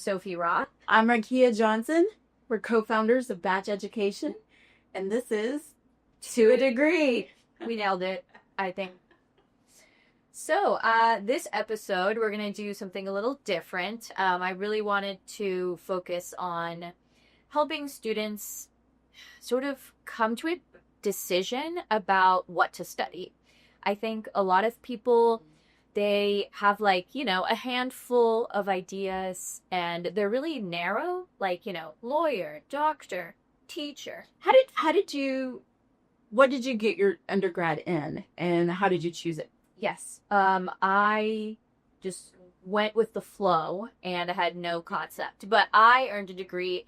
Sophie Roth. I'm Rakia Johnson. We're co-founders of Batch Education, and this is To a Degree. We nailed it, I think. So, this episode, we're going to do something a little different. I really wanted to focus on helping students sort of come to a decision about what to study. I think a lot of people, they have a handful of ideas and they're really narrow, lawyer, doctor, teacher. What did you get your undergrad in, and how did you choose it? Yes. I just went with the flow and I had no concept. But I earned a degree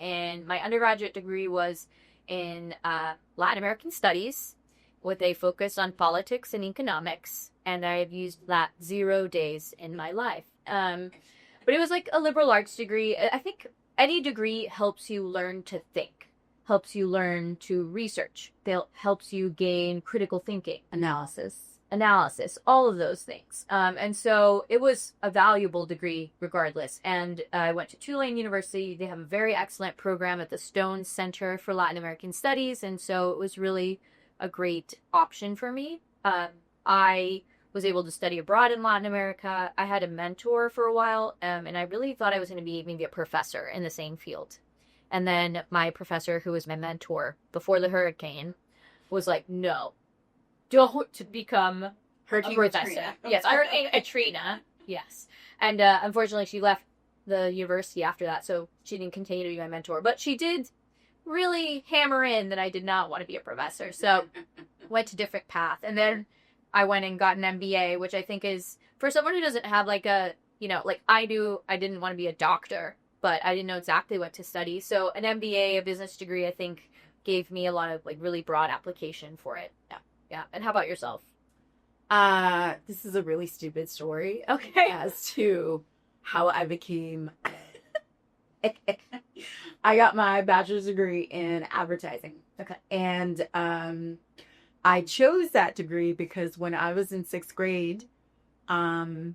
my undergraduate degree was in Latin American Studies with a focus on politics and economics. And I've used that 0 days in my life. But it was like a liberal arts degree. I think any degree helps you learn to think, helps you learn to research, helps you gain critical thinking, analysis, all of those things. And so it was a valuable degree regardless. And I went to Tulane University. They have a very excellent program at the Stone Center for Latin American Studies. And so it was really a great option for me. I was able to study abroad in Latin America. I had a mentor for a while, and I really thought I was going to be maybe a professor in the same field. And then my professor, who was my mentor before the hurricane, was like, no, don't become a professor. Katrina. Yes, Hurricane Katrina. Yes. And unfortunately, she left the university after that, so she didn't continue to be my mentor. But she did really hammer in that I did not want to be a professor. So went to different path. And then I went and got an MBA, which I think is, for someone who doesn't have I knew I didn't want to be a doctor, but I didn't know exactly what to study. So an MBA, a business degree, I think gave me a lot of really broad application for it. Yeah. Yeah. And how about yourself? This is a really stupid story. Okay. As to how I became... I got my bachelor's degree in advertising. Okay. And I chose that degree because when I was in 6th grade, I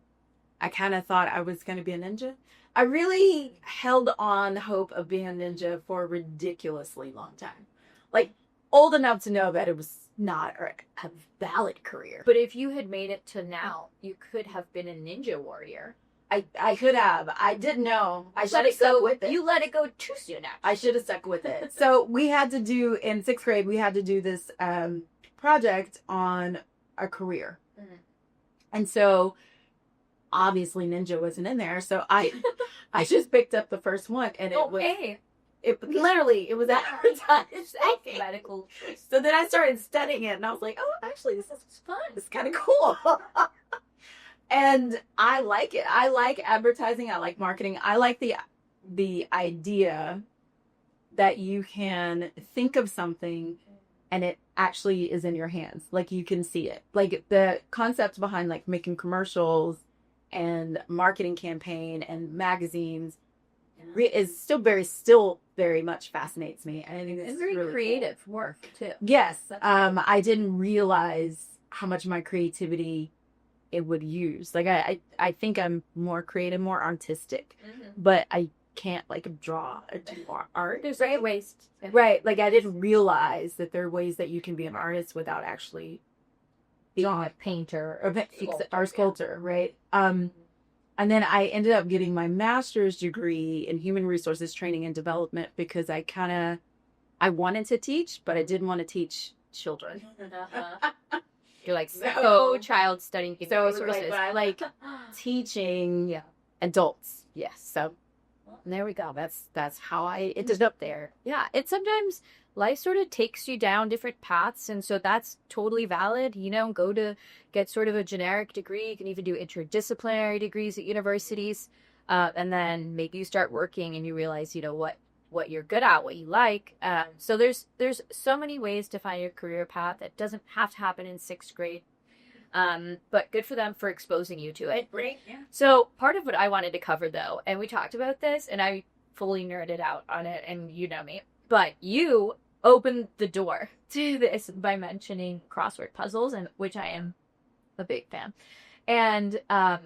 kind of thought I was going to be a ninja. I really held on hope of being a ninja for a ridiculously long time. Old enough to know that it was not a valid career. But if you had made it to now, you could have been a ninja warrior. I could have. I didn't know. I should have stuck with it. You let it go too soon, actually. I should have stuck with it. So we had to do, in 6th grade, we had to do this project on a career. Mm-hmm. And so obviously ninja wasn't in there. So I just picked up the first one, and it was advertising. Medical choice. So then I started studying it, and I was like, oh, actually, this is fun. This is kind of cool. And I like it. I like advertising. I like marketing. I like the idea that you can think of something and it actually is in your hands. You can see it. The concept behind making commercials and marketing campaign and magazines is still very much fascinates me. And I think it's very really creative work too. Yes. I didn't realize how much of my creativity it would use. I think I'm more creative, more artistic, but I can't draw or do art. There's right ways. Right. I didn't realize that there are ways that you can be an artist without actually being a painter or sculptor. Right. And then I ended up getting my master's degree in human resources training and development because I wanted to teach, but I didn't want to teach children. You're child studying human resources. But I like teaching adults. Yes. So there we go. That's how I ended up there. Yeah. It's sometimes life sort of takes you down different paths. And so that's totally valid. Go to get sort of a generic degree. You can even do interdisciplinary degrees at universities. And then maybe you start working and you realize, what you're good at, what you like. So there's so many ways to find your career path. It doesn't have to happen in 6th grade. But good for them for exposing you to it. Great, yeah. So part of what I wanted to cover though, and we talked about this and I fully nerded out on it and you know me, but you opened the door to this by mentioning crossword puzzles, and which I am a big fan. And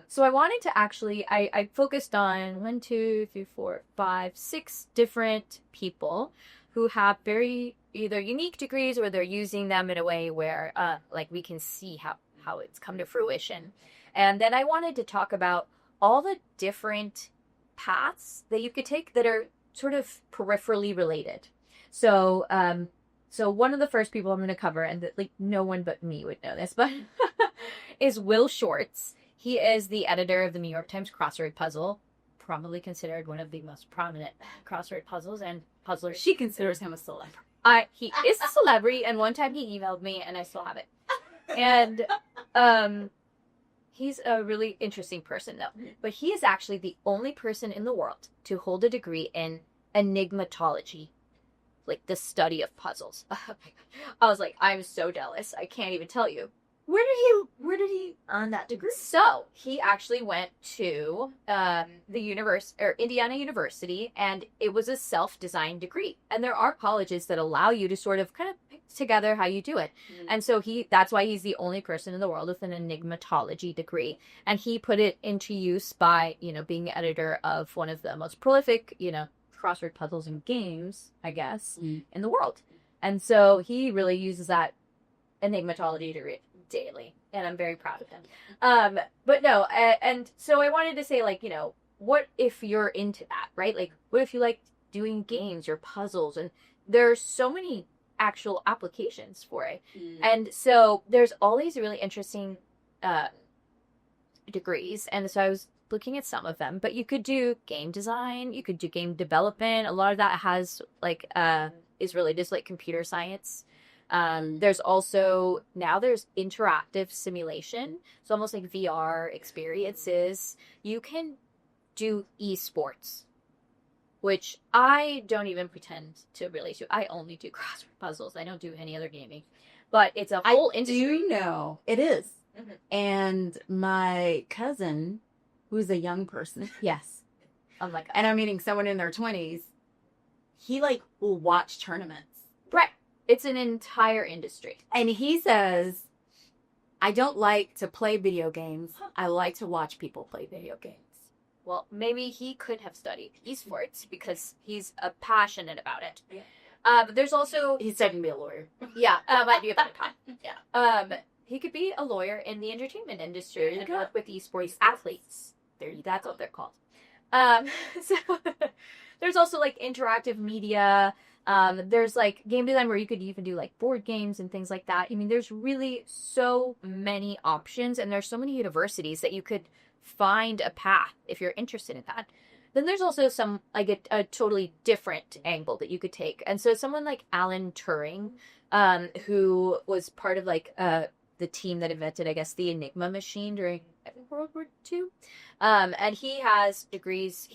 so I wanted to actually, I focused on 1, 2, 3, 4, 5, 6 different people who have very either unique degrees or they're using them in a way where like we can see how it's come to fruition. And then I wanted to talk about all the different paths that you could take that are sort of peripherally related. So, so one of the first people I'm going to cover, and that like no one but me would know this, but is Will Shortz. He is the editor of the New York Times Crossword Puzzle, probably considered one of the most prominent crossword puzzles and puzzlers. She considers him a celebrity. He is a celebrity, and one time he emailed me, and I still have it. And he's a really interesting person, though. But he is actually the only person in the world to hold a degree in enigmatology, like the study of puzzles. I was like, I'm so jealous. I can't even tell you. Where did he earn that degree? So he actually went to Indiana University, and it was a self-designed degree. And there are colleges that allow you to sort of kind of pick together how you do it. And so that's why he's the only person in the world with an enigmatology degree. And he put it into use by, being the editor of one of the most prolific, crossword puzzles and games, I guess, in the world. And so he really uses that enigmatology degree daily, and I'm very proud of him. But no, and so I wanted to say, like, what if you're into that, right? Like, what if you like doing games or puzzles? And there's so many actual applications for it. And so there's all these really interesting degrees, and so I was looking at some of them. But you could do game design, you could do game development. A lot of that has like is related to like computer science. There's also, now there's interactive simulation. So almost like VR experiences. You can do esports, which I don't even pretend to really do. I only do crossword puzzles. I don't do any other gaming. But it's a whole industry. Do you know? It is. Mm-hmm. And my cousin, who's a young person. Yes. And I'm meeting someone in their 20s. He like will watch tournaments. Right. It's an entire industry. And he says, I don't like to play video games. I like to watch people play video games. Well, maybe he could have studied esports because he's passionate about it. Yeah. But there's also... He's studying to be a lawyer. Yeah, might be a better time. Yeah. He could be a lawyer in the entertainment industry and work with esports athletes. That's what they're called. So there's also like interactive media. There's like game design where you could even do like board games and things like that. I mean, there's really so many options, and there's so many universities that you could find a path if you're interested in that. Then there's also some like a totally different angle that you could take. And so someone like Alan Turing, who was part of like the team that invented, I guess, the Enigma machine during World War II. And he had degrees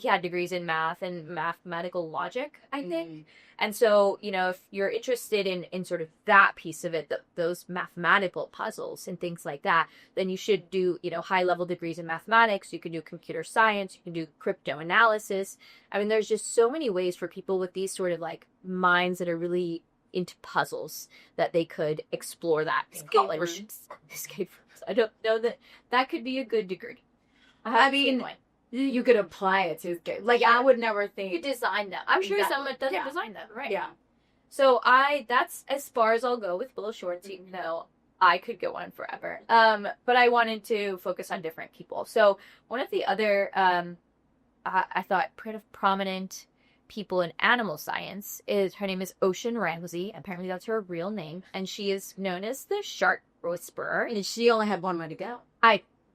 in math and mathematical logic, I think. And so, if you're interested in sort of that piece of it, those mathematical puzzles and things like that, then you should do, high-level degrees in mathematics. You can do computer science. You can do crypto analysis. I mean, there's just so many ways for people with these sort of like minds that are really into puzzles that they could explore that in college. Escape rooms. I don't know that could be a good degree. I mean, you could apply it to like I would never think you design them. I'm sure someone doesn't design them, right? Yeah. So that's as far as I'll go with Will Shortz, even though I could go on forever. But I wanted to focus on different people. So one of the other I thought pretty prominent people in animal science her name is Ocean Ramsey. Apparently that's her real name, and she is known as the shark whisperer. And she only had one way to go.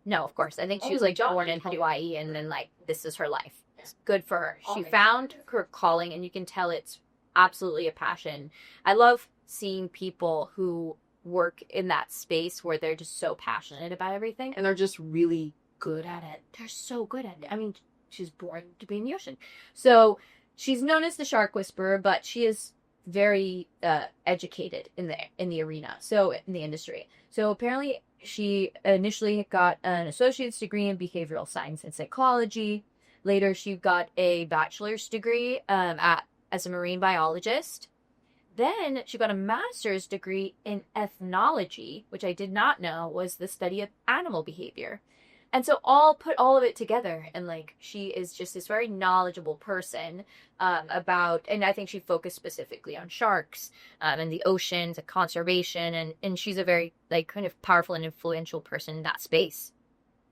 No, of course. I think she was like born in Hawaii, and then like this is her life. It's good for her. She found her calling, and you can tell it's absolutely a passion. I love seeing people who work in that space where they're just so passionate about everything, and they're just really good at it. They're so good at it. I mean, she's born to be in the ocean, so she's known as the shark whisperer, but she is very educated in the arena, so in the industry. So apparently she initially got an associate's degree in behavioral science and psychology. Later she got a bachelor's degree as a marine biologist. Then she got a master's degree in ethnology, which I did not know was the study of animal behavior. And so I'll put all of it together, and like she is just this very knowledgeable person about, and I think she focused specifically on sharks and the oceans and conservation, and she's a very like kind of powerful and influential person in that space.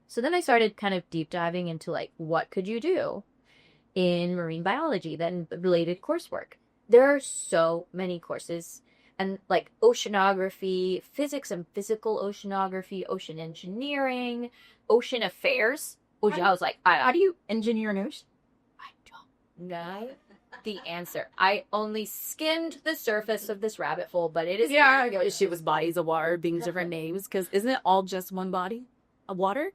So then I started kind of deep diving into like what could you do in marine biology, then related coursework. There are so many courses, and like oceanography, physics and physical oceanography, ocean engineering, ocean affairs. Which I was like, How do you engineer an ocean? I don't know the answer. I only skimmed the surface of this rabbit hole, but it is She was bodies of water being different names, because isn't it all just one body of water?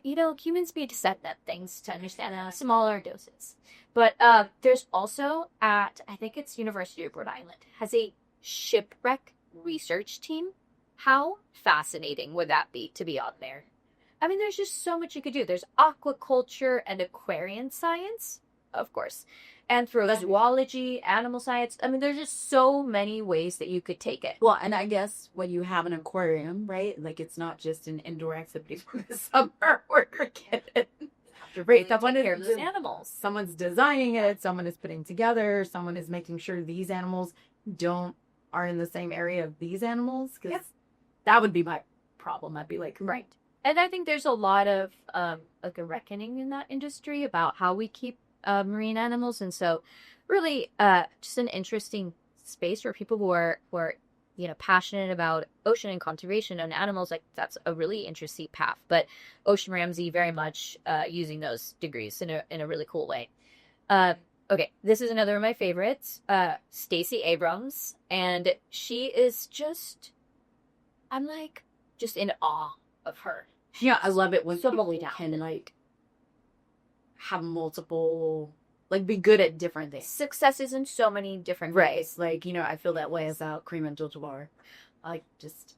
Humans need to set that things to understand smaller doses. But there's also I think it's University of Rhode Island, has a shipwreck research team. How fascinating would that be to be on there? I mean, there's just so much you could do. There's aquaculture and aquarium science, of course, and through zoology, animal science. I mean, there's just so many ways that you could take it. Well, and I guess when you have an aquarium, right? Like, it's not just an indoor activity for the summer where you're getting Right, someone is these animals. Someone's designing it, someone is putting together, someone is making sure these animals are in the same area of these animals. Because that would be my problem. I'd be like, right. And I think there's a lot of like a reckoning in that industry about how we keep marine animals, and so really just an interesting space for people who are passionate about ocean and conservation and animals. Like, that's a really interesting path. But Ocean Ramsey very much using those degrees in a really cool way. Okay, this is another of my favorites, Stacey Abrams, and she is I'm like just in awe of her. Yeah, I love it when So people can like have multiple, like, be good at different things. Successes in so many different ways. Like, I feel that way about Kareem Abdul-Jabbar. It's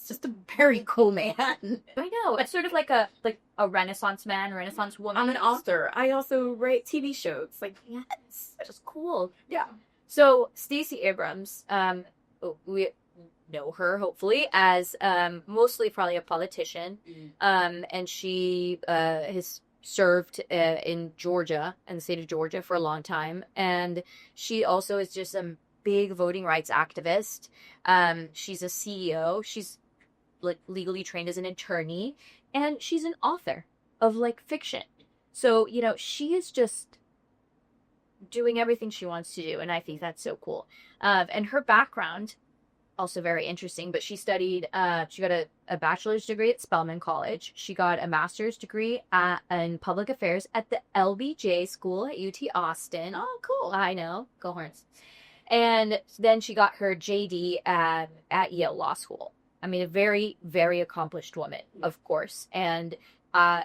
just a very cool man. I know. It's sort of like a Renaissance man, Renaissance woman. I'm an author. I also write TV shows. Like, yes, just cool. Yeah. So Stacey Abrams, we know her hopefully as mostly probably a politician, and she has served in Georgia, in the state of Georgia, for a long time, and she also is just a big voting rights activist. She's a CEO. She's like legally trained as an attorney, and she's an author of like fiction. So she is just doing everything she wants to do, and I think that's so cool. And her background also very interesting, but she studied, she got a bachelor's degree at Spelman College. She got a master's degree in public affairs at the LBJ School at UT Austin. Oh, cool. I know. Go Horns. And then she got her JD at Yale Law School. I mean, a very, very accomplished woman, of course. And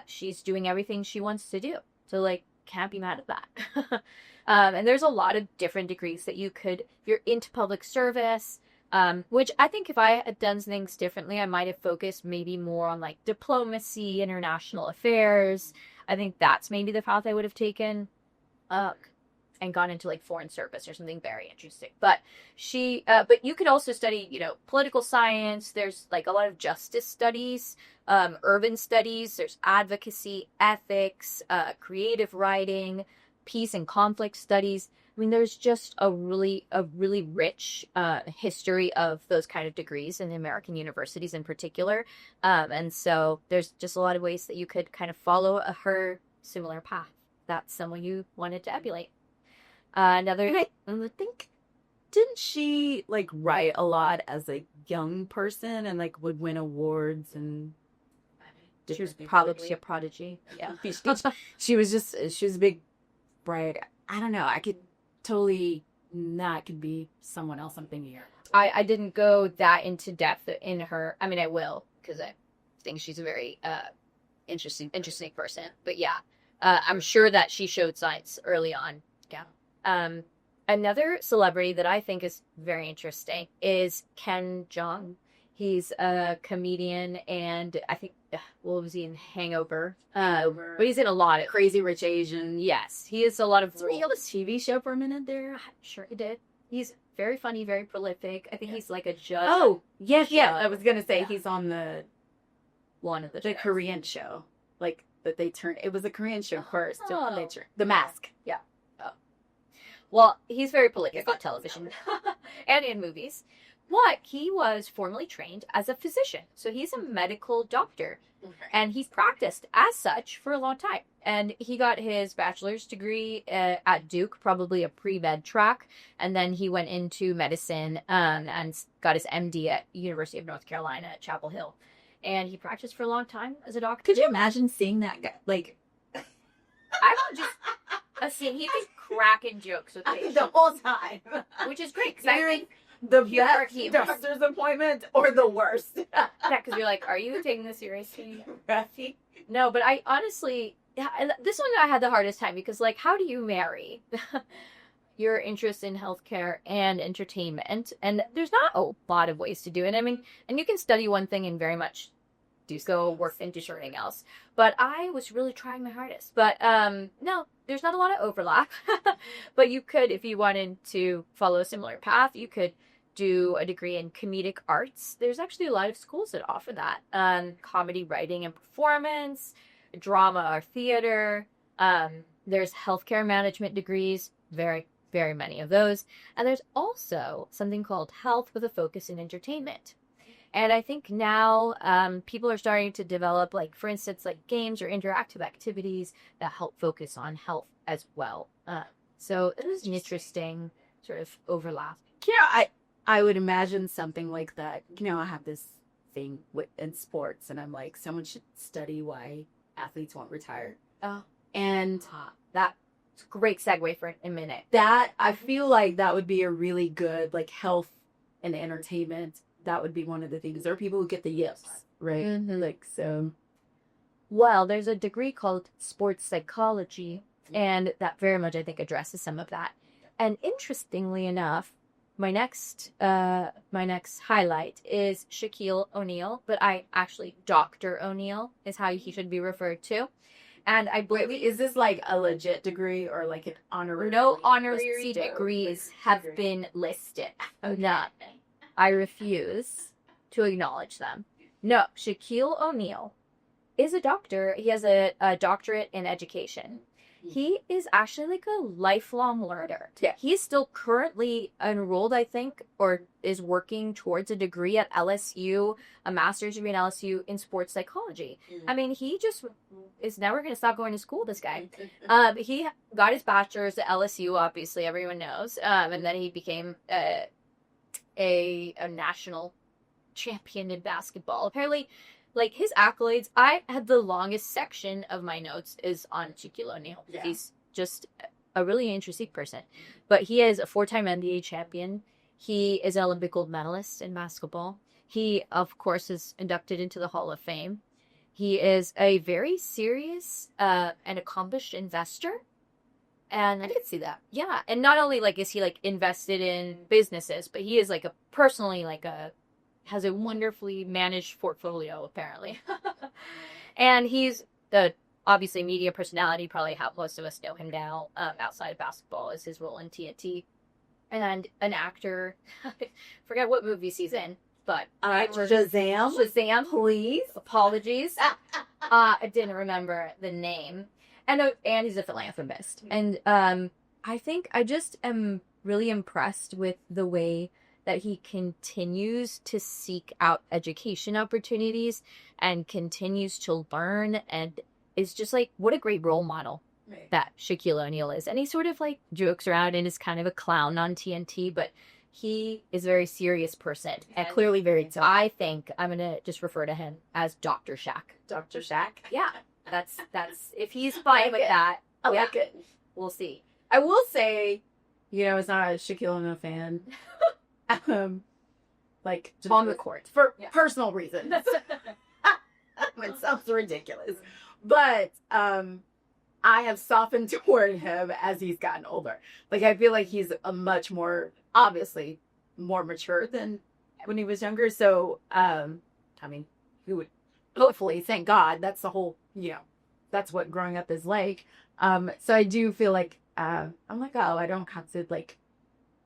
she's doing everything she wants to do. So, like, can't be mad at that. And there's a lot of different degrees that if you're into public service, which I think if I had done things differently, I might have focused maybe more on like diplomacy, international affairs. I think that's maybe the path I would have taken, and gone into like foreign service or something very interesting. But but you could also study, political science. There's like a lot of justice studies, urban studies. There's advocacy, ethics, creative writing, peace and conflict studies. I mean, there's just a really rich history of those kind of degrees in the American universities in particular. And so there's just a lot of ways that you could kind of follow her similar path. That's someone you wanted to emulate. I think, didn't she like write a lot as a young person and like would win awards, and she was probably a prodigy. Yeah. she was a big, bright, I don't know. I could totally not could be someone else I'm thinking here. I didn't go that into depth in her. I mean, I will, because I think she's a very interesting person. But yeah, I'm sure that she showed signs early on. Yeah. Another celebrity that I think is very interesting is Ken Jeong. He's a comedian, and I think, what was he in? Hangover. But he's in a lot of Crazy Rich Asian. Yes, he is a lot of. Did he have a TV show for a minute there? I'm sure he did. He's very funny, very prolific. I think he's like a judge. Oh, yes, yeah. I was gonna say he's on the one of the The shows. Korean show, like that they turned. It was a Korean show first. Oh. They turned The Mask. Well, he's very prolific on television and in movies. But he was formerly trained as a physician. So he's a medical doctor. And he's practiced as such for a long time. And he got his bachelor's degree at Duke, probably a pre-med track. And then he went into medicine and got his MD at University of North Carolina at Chapel Hill. And he practiced for a long time as a doctor. Could you imagine seeing that guy? Like I would just assume he'd be cracking jokes with patients, the whole time. which is great. Because I Hearing think, the Humor best humor. doctor's appointment or the worst. yeah, because you're like, are you taking this seriously? Right? No, but I honestly, this one I had the hardest time because, like, how do you marry your interest in healthcare and entertainment? And there's not a lot of ways to do it. I mean, and you can study one thing and very much do so work into something else. But I was really trying my hardest. But no, there's not a lot of overlap. But you could, if you wanted to follow a similar path, you could do a degree in comedic arts. There's actually a lot of schools that offer that. Comedy writing and performance, drama or theater. There's healthcare management degrees, very, very many of those. And there's also something called health with a focus in entertainment. And I think now people are starting to develop, like, for instance, like games or interactive activities that help focus on health as well. So it is an interesting sort of overlap. Yeah, I would imagine something like that. You know, I have this thing in sports, and I'm like, someone should study why athletes won't retire. Oh. And That's a great segue for a minute. that, I feel like that would be a really good, like, health and entertainment. That would be one of the things. There are people who get the yips, right? Mhm. Like, so. Well, there's a degree called sports psychology, and that very much, I think, addresses some of that. And interestingly enough, my next highlight is Shaquille O'Neal, but I actually Dr. O'Neal is how he should be referred to. And I believe Is this like a legit degree or like an honorary? no honorary degrees have been listed. No, I refuse to acknowledge them. No, Shaquille O'Neal is a doctor. He has a doctorate in education. He is actually like a lifelong learner. Yeah. He's still currently enrolled, I think, or is working towards a degree at LSU, a master's degree in LSU in sports psychology. I mean, he just is never going to stop going to school, this guy. He got his bachelor's at LSU, obviously, everyone knows. And then he became a national champion in basketball. Apparently, like, his accolades, I had the longest section of my notes is on Shaquille O'Neal. Yeah. He's just a really interesting person. But he is a 4-time NBA champion. He is an Olympic gold medalist in basketball. He, of course, is inducted into the Hall of Fame. He is a very serious and accomplished investor. And I did see that. yeah, and not only like is he like invested in businesses, but he is like has a wonderfully managed portfolio apparently. And he's the obviously media personality, probably how most of us know him now outside of basketball is his role in TNT. And an actor. I forget what movies he's in, but Shazam, please. apologies. I didn't remember the name. And he's a philanthropist. And I think I just am really impressed with the way that he continues to seek out education opportunities and continues to learn and is just like, what a great role model that Shaquille O'Neal is. And he sort of like jokes around and is kind of a clown on TNT, but he is a very serious person. And clearly very tough. I think I'm going to just refer to him as Dr. Shaq. Dr. Shaq. Yeah, that's if he's fine with that, I yeah, like it. we'll see. I will say, you know, it's not a Shaquille O'Neal fan. Like just On the court. for Yeah. personal reasons. It sounds ridiculous, but I have softened toward him as he's gotten older. Like, I feel like he's a much more, obviously, more mature than when he was younger. So, I mean, he would hopefully, thank God, that's the whole, you know, that's what growing up is like. So I do feel like I'm like, oh, I don't have to like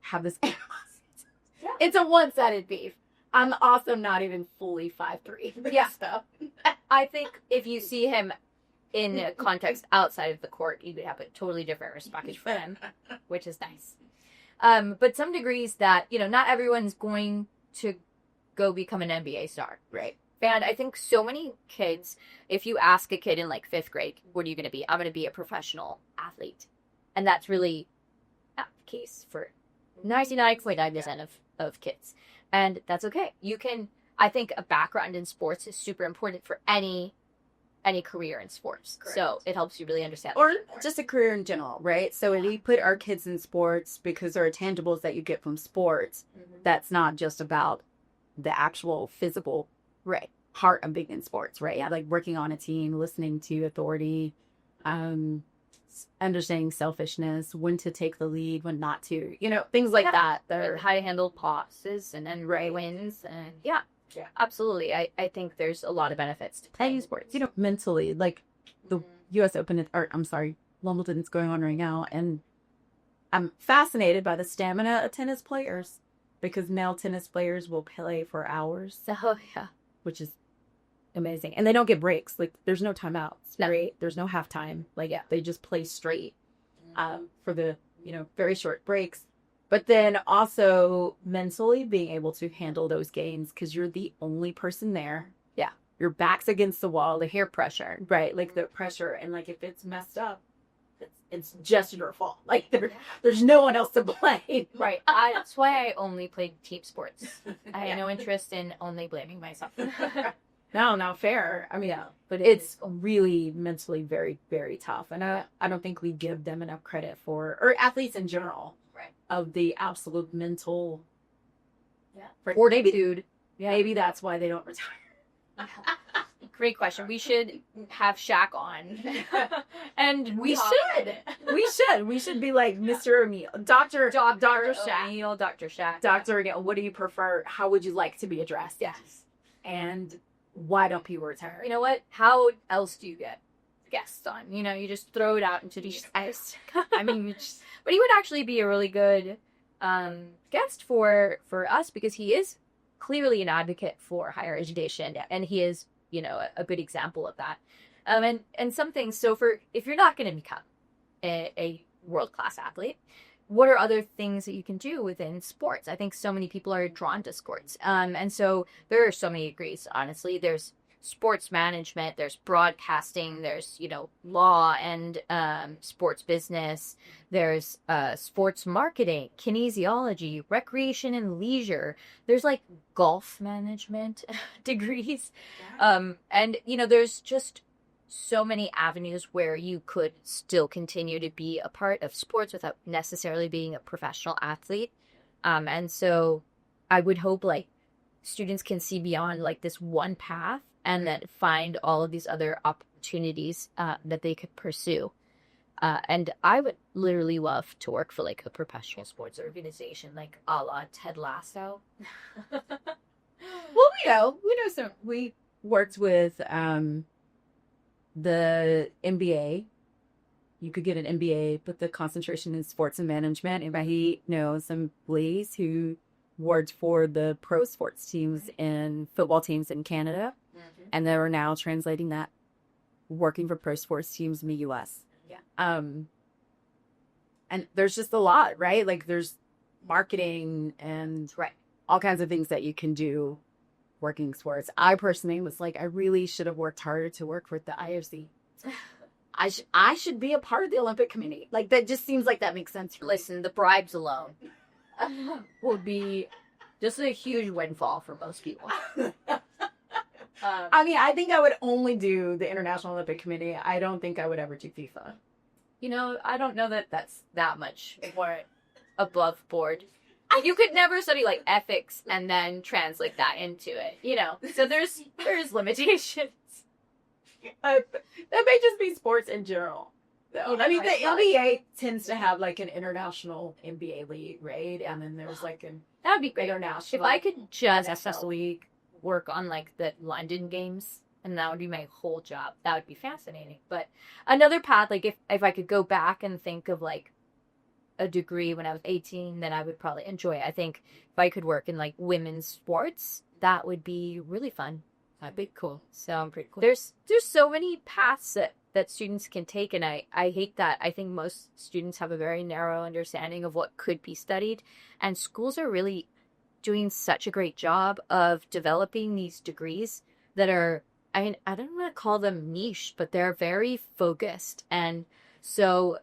have this animosity. Yeah. It's a one-sided beef. I'm also not even fully 5'3". Yeah. So I think if you see him in a context outside of the court, you would have a totally different respect for him, which is nice. But some degrees that, not everyone's going to go become an NBA star. Right. And I think so many kids, if you ask a kid in like 5th grade, what are you going to be? I'm going to be a professional athlete. And that's really not the case for 99.9% of kids. And that's okay. I think a background in sports is super important for any career in sports. Correct. So it helps you really understand. Or just a career in general, right? So when we put our kids in sports because there are tangibles that you get from sports, that's not just about the actual physical heart of being in sports, right? Yeah, like working on a team, listening to authority, understanding selfishness, when to take the lead, when not to, things like that. They're how to handle passes and then wins. And yeah, absolutely. I think there's a lot of benefits to playing sports. Mentally, like the U.S. Open, Wimbledon's going on right now, and I'm fascinated by the stamina of tennis players because male tennis players will play for hours. So yeah, which is amazing. And they don't get breaks. Like there's no timeouts, no. right? There's no halftime. Like they just play straight for the, very short breaks. But then also mentally being able to handle those games because you're the only person there. Yeah. Your back's against the wall, the Peer pressure. right? Like the pressure. And like if it's messed up, it's just your fault. Like there's no one else to blame. Right. That's why I only played team sports. I had no interest in only blaming myself. No, not fair. I mean, but it's really mentally very, very tough. And I don't think we give them enough credit or athletes in general, Right. of the absolute mental fortitude. Maybe that's why they don't retire. Great question. We should have Shaq on. And We should be like Mr. O'Neill, Dr. Shaq. O'Neill, Dr. Shaq. Dr. O'Neill, what do you prefer? How would you like to be addressed? Yes. And why don't people retire? You know what? How else do you get guests on? You just throw it out into the ice. I mean, but he would actually be a really good guest for us because he is clearly an advocate for higher education, and he is, a good example of that. And some things. So if you're not going to become a world-class athlete, what are other things that you can do within sports? I think so many people are drawn to sports. And so there are so many degrees, honestly. There's sports management, there's broadcasting, there's, law and sports business, there's sports marketing, kinesiology, recreation and leisure. There's like golf management degrees. And, there's just so many avenues where you could still continue to be a part of sports without necessarily being a professional athlete. And so I would hope like students can see beyond like this one path and then find all of these other opportunities that they could pursue. And I would literally love to work for like a professional sports organization, like a la Ted Lasso. Well, we worked with the MBA. You could get an MBA, but the concentration in sports and management. And I know some ladies who worked for the pro sports teams and football teams in Canada. Mm-hmm. And they are now translating that, working for pro sports teams in the US. Yeah. And there's just a lot, right? Like there's marketing and all kinds of things that you can do working sports. I personally was like, I really should have worked harder to work with the IOC. I should be a part of the Olympic Committee. Like that just seems like that makes sense for me. Listen, the bribes alone would be just a huge windfall for most people. I mean, I think I would only do the International Olympic Committee. I don't think I would ever do FIFA. I don't know that that's that much more above board. You could never study like ethics and then translate that into it, So there's limitations. That may just be sports in general. I mean, the NBA tends to have like an international NBA league, right? And then there's like an that would be great. International. If I could just work on like the London games, and that would be my whole job. That would be fascinating. But another path, like if I could go back and think of like a degree when I was 18, then I would probably enjoy it. I think if I could work in like women's sports, that would be really fun. That'd be cool. So pretty cool. There's so many paths that students can take, and I hate that. I think most students have a very narrow understanding of what could be studied, and schools are really doing such a great job of developing these degrees that are, I mean, I don't want to call them niche, but they're very focused, and so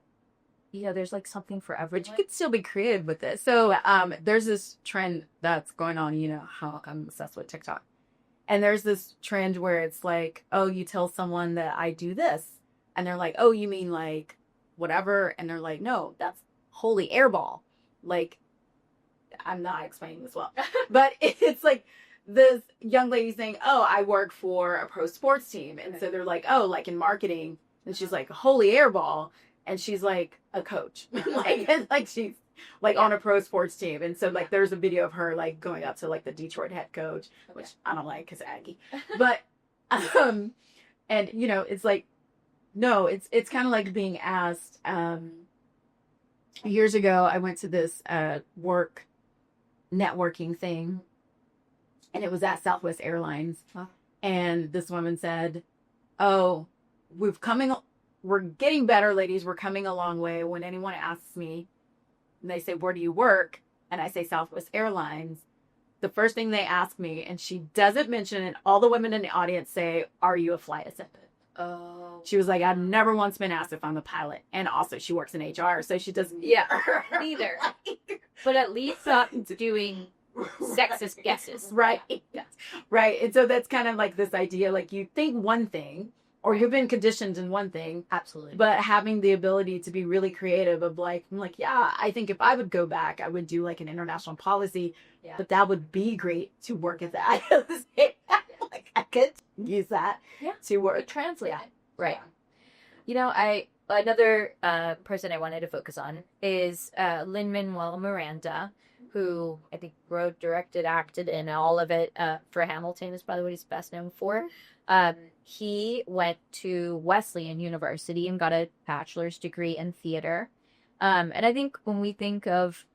there's like something for everyone. But you could still be creative with it. So there's this trend that's going on, you know, how I'm obsessed with TikTok. And there's this trend where it's like, oh, you tell someone that I do this. And they're like, oh, you mean like whatever? And they're like, no, that's holy airball. Like, I'm not explaining this well. But it's like this young lady saying, oh, I work for a pro sports team. And so they're like, oh, like in marketing. And she's like, holy airball. And she's like a coach. like she's like on a pro sports team. And so like there's a video of her like going up to like the Detroit head coach, which I don't like because Aggie. But and you know, it's like, no, it's kind of like being asked. Years ago I went to this work networking thing, and it was at Southwest Airlines. Huh. And this woman said, oh, we're getting better, ladies. We're coming a long way. When anyone asks me, and they say, where do you work? And I say Southwest Airlines. The first thing they ask me, and she doesn't mention it, all the women in the audience say, are you a flight attendant? Oh. She was like, I've never once been asked if I'm a pilot. And also she works in HR, so she doesn't. Yeah, neither. But at least not doing sexist guesses. Right. Yes. Right. And so that's kind of like this idea, like you think one thing, or you've been conditioned in one thing. Absolutely. But having the ability to be really creative of like, I'm like, yeah, I think if I would go back, I would do like an international policy, but that would be great to work at that. Like I could use that to work. Translate it. Right. You know, another person I wanted to focus on is Lin-Manuel Miranda, who I think wrote, directed, acted in all of it for Hamilton is probably what he's best known for. He went to Wesleyan University and got a bachelor's degree in theater. And I think when we think of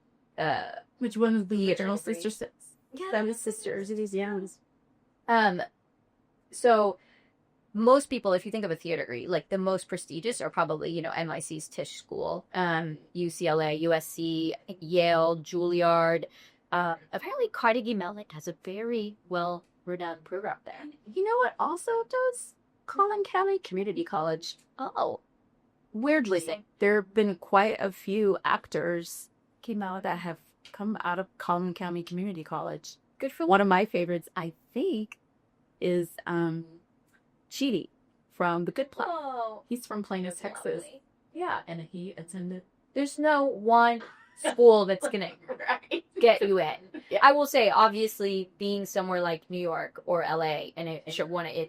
which one of the theater Eternal degree. Sisters? Yeah, Seven Sisters. It is young. So most people, if you think of a theater degree, like the most prestigious are probably, you know, NYC's Tisch School, UCLA, USC, Yale, Juilliard. Apparently Carnegie Mellon has a very well-renowned program there. You know what also does? Collin County Community College. Oh, Weirdly, there have been quite a few actors came out that have come out of Collin County Community College. good for One of my favorites, I think, is Chidi from The Good Place. Oh, He's from Plano, Texas. lovely. Yeah, and he attended. There's no one school that's gonna Right. get you in. Yeah. I will say, obviously, being somewhere like New York or LA, and it should want to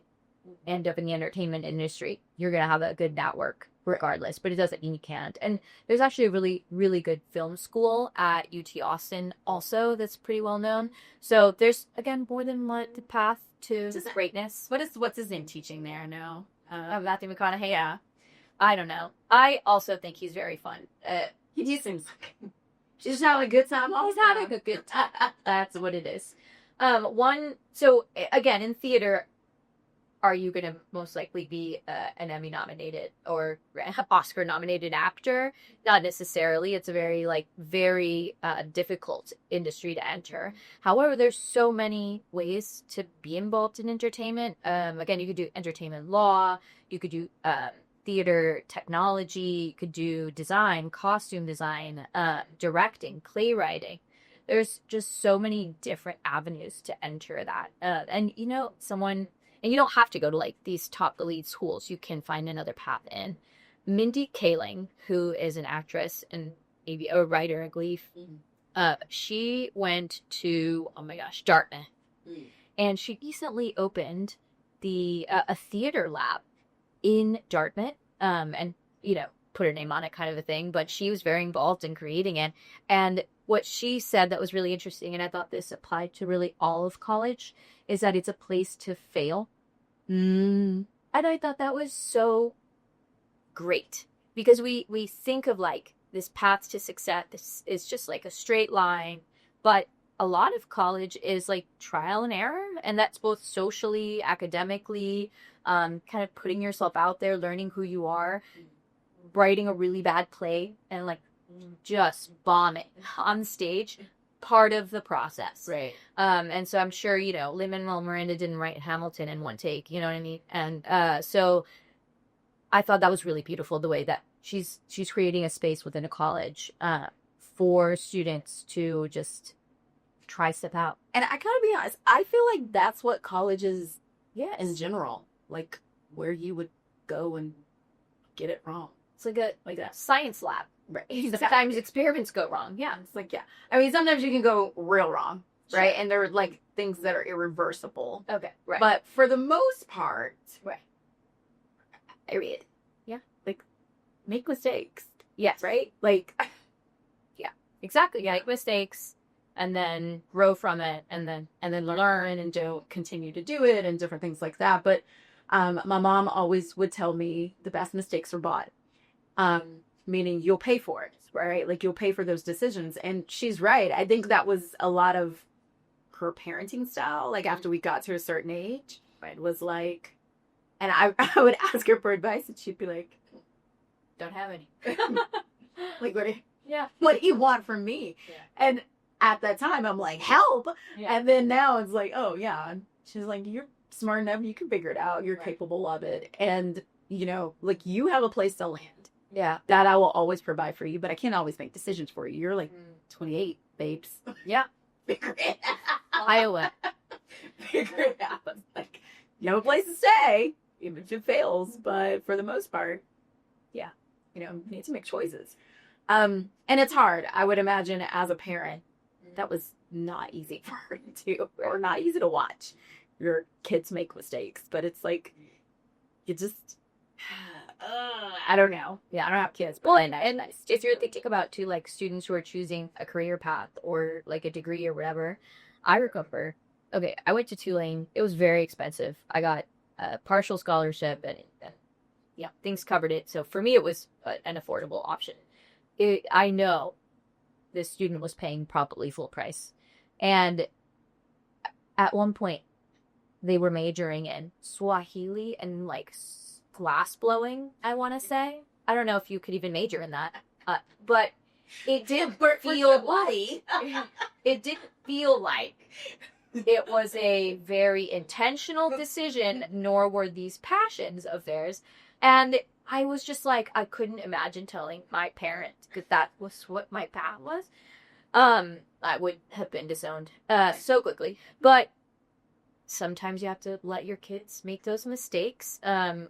end up in the entertainment industry, you're gonna have a good network regardless. But it doesn't mean you can't. And there's actually a really, really good film school at UT Austin, also that's pretty well known. So there's again more than one path to greatness. What's his name teaching there? No. Matthew McConaughey. Yeah. I don't know. I also think he's very fun. He just seems like he's just having a good time. He's having a good time. That's what it is. So again, in theater, are you going to most likely be an Emmy nominated or Oscar nominated actor? Not necessarily. It's a very difficult industry to enter. However, there's so many ways to be involved in entertainment. Again, you could do entertainment law. You could do theater technology. You could do design, costume design, directing, playwriting. There's just so many different avenues to enter that. And you don't have to go to like these top elite schools. You can find another path in. Mindy Kaling, who is an actress and maybe a writer, I believe, she went to, Dartmouth. And she recently opened a theater lab in Dartmouth, and, put her name on it kind of a thing. But she was very involved in creating it. And what she said that was really interesting, and I thought this applied to really all of college, is that it's a place to fail. And I thought that was so great, because we think of like this path to success. This is just like a straight line, but a lot of college is like trial and error, and that's both socially, academically, kind of putting yourself out there, learning who you are, writing a really bad play, and like just bombing on stage, part of the process. Right. And so I'm sure, you know, Lin-Manuel Miranda didn't write Hamilton in one take, you know what I mean? And so I thought that was really beautiful, the way that she's creating a space within a college for students to just try stuff out. And I gotta be honest, I feel like that's what college is in general. Like where you would go and get it wrong. It's like a that. science lab. Right. Sometimes experiments go wrong. Yeah. It's like, yeah. I mean, sometimes you can go real wrong, right? Sure. And there are like things that are irreversible. Okay. Right. But for the most part, right. I read. Yeah. Like, make mistakes, Yes. right? Like, Exactly. Yeah. Make mistakes and then grow from it and then learn and don't continue to do it and different things like that. But my mom always would tell me the best mistakes are bought. Meaning you'll pay for it, right? Like you'll pay for those decisions. And she's right. I think that was a lot of her parenting style. Like after we got to a certain age, it was like, and I would ask her for advice and she'd be like, don't have any. like, Yeah. what do you want from me? Yeah. And at that time, I'm like, help. Yeah. And then now it's like, oh, yeah. She's like, you're smart enough. You can figure it out. You're Right. capable of it. And, you know, like you have a place to land Yeah. that I will always provide for you, but I can't always make decisions for you. You're like 28, babes. Yeah. Figure it out. Iowa. Figure it out. Like, you have a place to stay, even if it fails. But for the most part, yeah, you know, you need to make choices. And it's hard. I would imagine as a parent, that was not easy for her to do, or not easy to watch your kids make mistakes. But it's like, you just, I don't know. Yeah, I don't have kids. But Well, I and if you're thinking about too, like students who are choosing a career path or like a degree or whatever, I remember, okay, I went to Tulane. It was very expensive. I got a partial scholarship and yeah, things covered it. So for me, it was an affordable option. I know this student was paying probably full price. And at one point, they were majoring in Swahili and like glass blowing, I want to say. I don't know if you could even major in that. But it did feel like it didn't feel like it was a very intentional decision, nor were these passions of theirs. And I was just like, I couldn't imagine telling my parents because that was what my path was. I would have been disowned so quickly. But sometimes you have to let your kids make those mistakes,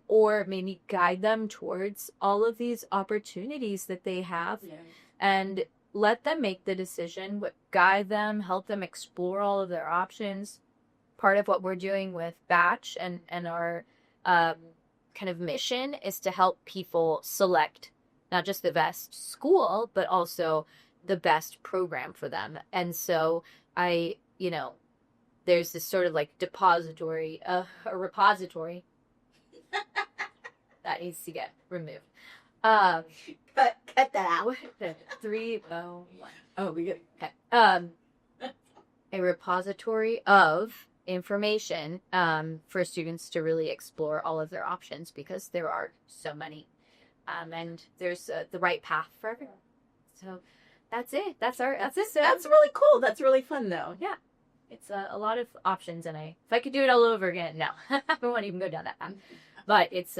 or maybe guide them towards all of these opportunities that they have, and let them make the decision, guide them, help them explore all of their options. Part of what we're doing with Batch and our kind of mission is to help people select not just the best school, but also the best program for them. And so there's this sort of like a repository that needs to get removed. Cut that out. 301. Oh, we get Okay. A repository of information for students to really explore all of their options, because there are so many, and there's the right path for everyone. So that's it. That's it. So That's really cool. That's really fun, though. yeah, it's a lot of options, and if I could do it all over again, no, I won't even go down that path. But it's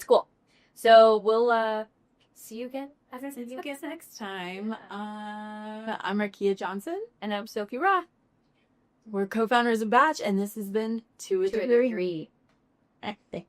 cool. So we'll see you again. See you guys next time. I'm Rakia Johnson. And I'm Sophie Roth. We're co-founders of Batch, and this has been 2 or 3. Three. Thanks.